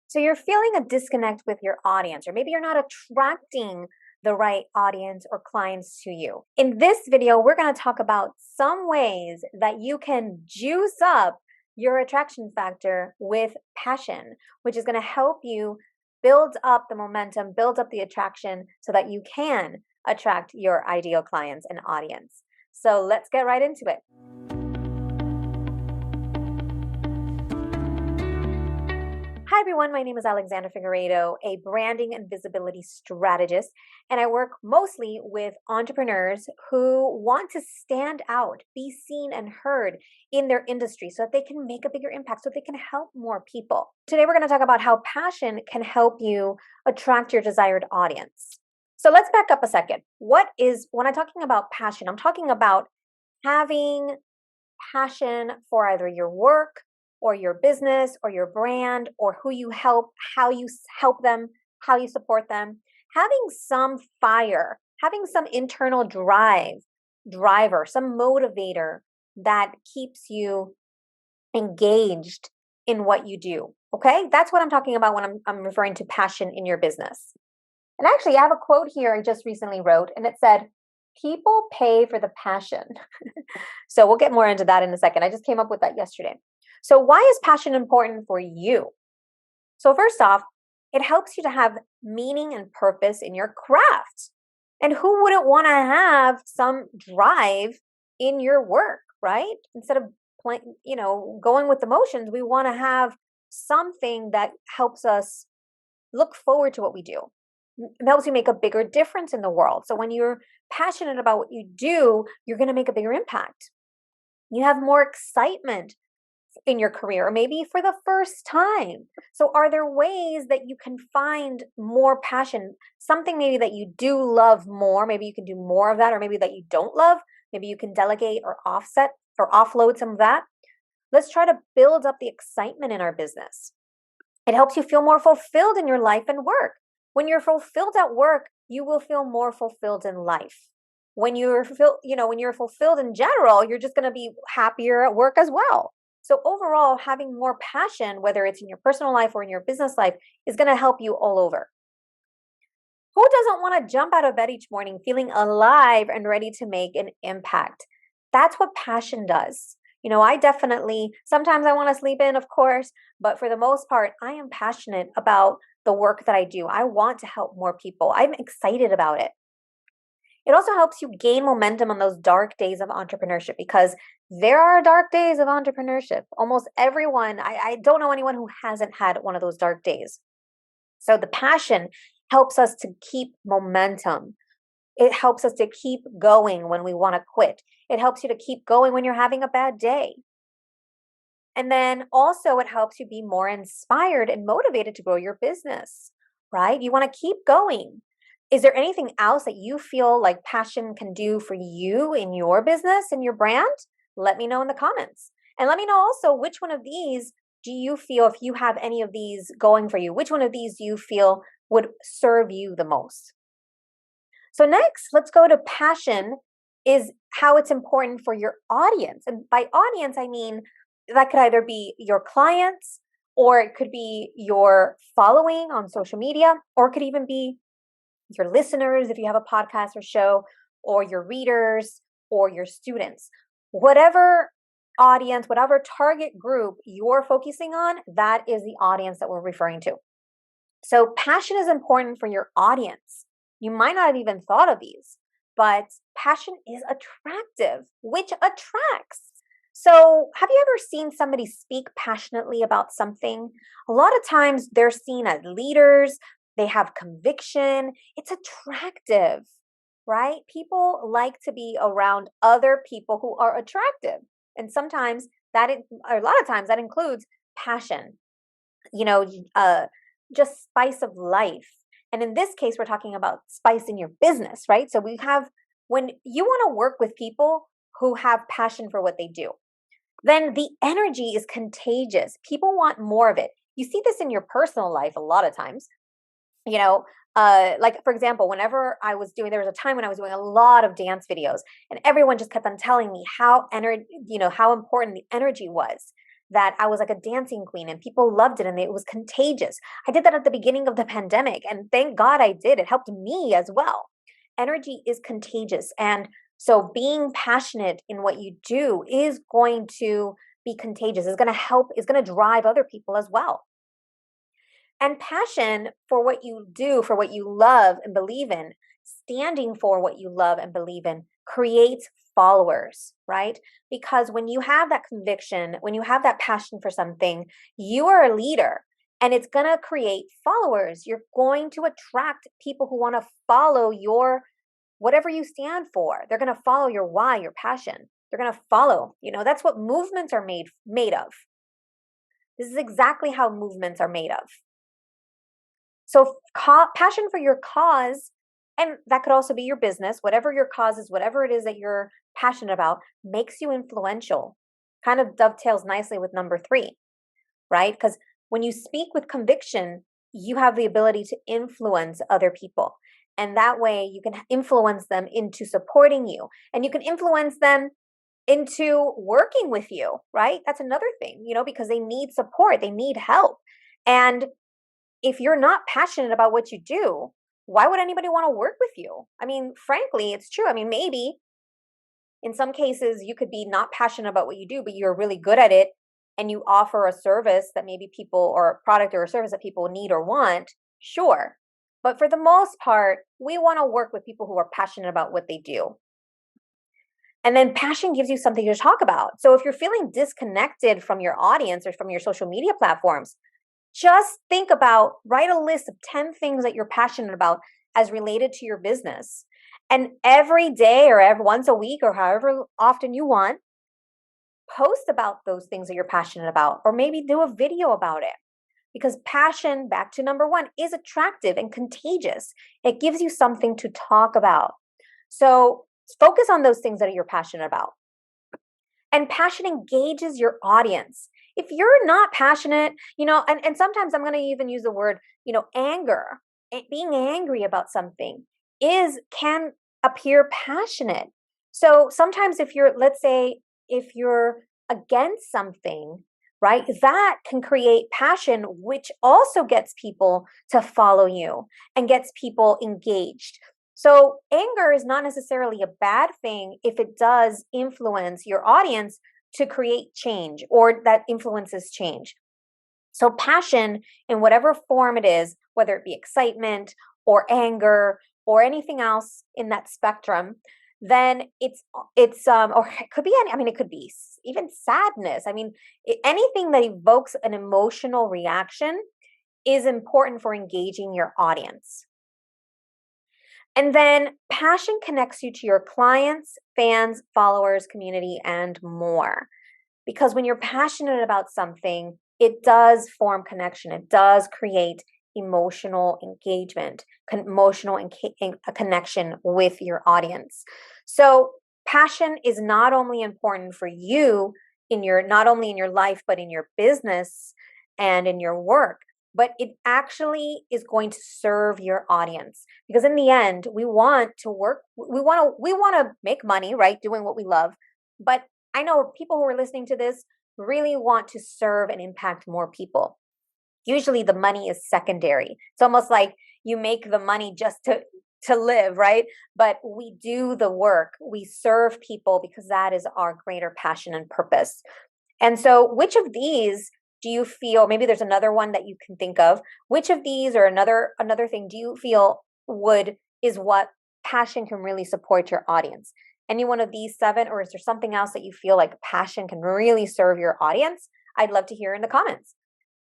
So you're feeling a disconnect with your audience, or maybe you're not attracting the right audience or clients to you. In this video, we're going to talk about some ways that you can juice up your attraction factor with passion, which is going to help you build up the momentum, build up the attraction so that you can attract your ideal clients and audience. So let's get right into it. Hi everyone, my name is Alexandra Figueiredo, a branding and visibility strategist, and I work mostly with entrepreneurs who want to stand out, be seen and heard in their industry so that they can make a bigger impact, so they can help more people. Today we're going to talk about how passion can help you attract your desired audience. So let's back up a second. When I'm talking about passion, I'm talking about having passion for either your work or your business or your brand or who you help, how you help them, how you support them, having some fire, having some internal driver, some motivator that keeps you engaged in what you do. Okay? That's what I'm talking about when I'm referring to passion in your business. And actually, I have a quote here I just recently wrote, and it said, "People pay for the passion." So we'll get more into that in a second. I just came up with that yesterday. So why is passion important for you? So first off, it helps you to have meaning and purpose in your craft. And who wouldn't want to have some drive in your work, right? Instead of going with the motions, we want to have something that helps us look forward to what we do. It helps you make a bigger difference in the world. So when you're passionate about what you do, you're going to make a bigger impact. You have more excitement in your career, or maybe for the first time. So are there ways that you can find more passion, something maybe that you do love more, maybe you can do more of that, or maybe that you don't love, maybe you can delegate or offset or offload some of that. Let's try to build up the excitement in our business. It helps you feel more fulfilled in your life and work. When you're fulfilled at work, you will feel more fulfilled in life. When you're fulfilled in general, you're just going to be happier at work as well. So overall, having more passion, whether it's in your personal life or in your business life, is going to help you all over. Who doesn't want to jump out of bed each morning feeling alive and ready to make an impact? That's what passion does. Sometimes I want to sleep in, of course, but for the most part, I am passionate about the work that I do. I want to help more people. I'm excited about it. It also helps you gain momentum on those dark days of entrepreneurship, because there are dark days of entrepreneurship. Almost everyone, I don't know anyone who hasn't had one of those dark days. So the passion helps us to keep momentum. It helps us to keep going when we want to quit. It helps you to keep going when you're having a bad day. And then also it helps you be more inspired and motivated to grow your business, right? You want to keep going. Is there anything else that you feel like passion can do for you in your business and your brand? Let me know in the comments. And let me know also, which one of these do you feel, if you have any of these going for you, which one of these do you feel would serve you the most? So next, let's go to passion is how it's important for your audience. And by audience, I mean that could either be your clients, or it could be your following on social media, or it could even be your listeners if you have a podcast or show, or your readers or your students. Whatever audience, whatever target group you're focusing on, that is the audience that we're referring to. So passion is important for your audience. You might not have even thought of these, but passion is attractive, which attracts. So have you ever seen somebody speak passionately about something? A lot of times they're seen as leaders. They have conviction. It's attractive, right? People like to be around other people who are attractive. And sometimes a lot of times that includes passion, just spice of life. And in this case, we're talking about spice in your business, right? So when you want to work with people who have passion for what they do, then the energy is contagious. People want more of it. You see this in your personal life a lot of times. Like for example, there was a time when I was doing a lot of dance videos, and everyone just kept on telling me how important the energy was. that I was like a dancing queen and people loved it and it was contagious. I did that at the beginning of the pandemic and thank God I did. It helped me as well. Energy is contagious. And so being passionate in what you do is going to be contagious. It's going to help, it's going to drive other people as well. And passion for what you do, for what you love and believe in, standing for what you love and believe in, creates followers, right? Because when you have that conviction, when you have that passion for something, you are a leader and it's going to create followers. You're going to attract people who want to follow your whatever you stand for. They're going to follow your why, your passion. They're going to follow, that's what movements are made of. This is exactly how movements are made of. So passion for your cause, and that could also be your business, whatever your cause is, whatever it is that you're passionate about, makes you influential. Kind of dovetails nicely with number 3, right? Because when you speak with conviction, you have the ability to influence other people. And that way you can influence them into supporting you. And you can influence them into working with you, right? That's another thing, because they need support, they need help. And if you're not passionate about what you do, why would anybody want to work with you? I mean, frankly, it's true. I mean, maybe in some cases you could be not passionate about what you do, but you're really good at it and you offer a service that maybe people, or a product or a service that people need or want. Sure. But for the most part, we want to work with people who are passionate about what they do. And then passion gives you something to talk about. So if you're feeling disconnected from your audience or from your social media platforms, just think about, write a list of 10 things that you're passionate about as related to your business. And every day or every once a week or however often you want, post about those things that you're passionate about, or maybe do a video about it. Because passion, back to number 1, is attractive and contagious. It gives you something to talk about. So focus on those things that you're passionate about. And passion engages your audience. If you're not passionate, and sometimes I'm going to even use the word, anger, being angry about something can appear passionate. So sometimes let's say if you're against something, right, that can create passion, which also gets people to follow you and gets people engaged. So anger is not necessarily a bad thing if it does influence your audience to create change, or that influences change. So passion, in whatever form it is, whether it be excitement or anger or anything else in that spectrum, then it's or it could be it could be even sadness. Anything that evokes an emotional reaction is important for engaging your audience. And then passion connects you to your clients, fans, followers, community, and more. Because when you're passionate about something, it does form connection. It does create emotional engagement, a connection with your audience. So passion is not only important for you not only in your life, but in your business and in your work, but it actually is going to serve your audience. Because in the end, we want to work, we want to make money, right? Doing what we love. But I know people who are listening to this really want to serve and impact more people. Usually the money is secondary. It's almost like you make the money just to live, right? But we do the work. We serve people because that is our greater passion and purpose. And so which of these do you feel, maybe there's another one that you can think of, which of these or another thing do you feel is what passion can really support your audience? Any one of these 7, or is there something else that you feel like passion can really serve your audience? I'd love to hear in the comments.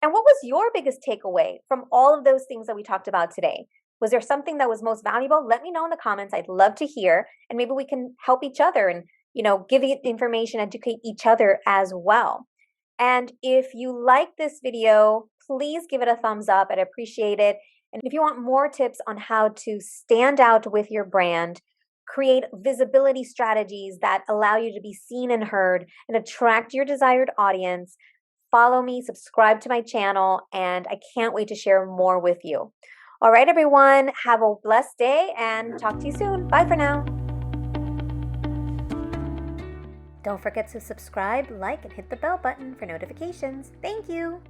And what was your biggest takeaway from all of those things that we talked about today? Was there something that was most valuable? Let me know in the comments. I'd love to hear, and maybe we can help each other and, give information, educate each other as well. And if you like this video, please give it a thumbs up. I'd appreciate it. And if you want more tips on how to stand out with your brand, create visibility strategies that allow you to be seen and heard and attract your desired audience, follow me, subscribe to my channel, and I can't wait to share more with you. All right, everyone, have a blessed day and talk to you soon. Bye for now. Don't forget to subscribe, like, and hit the bell button for notifications. Thank you!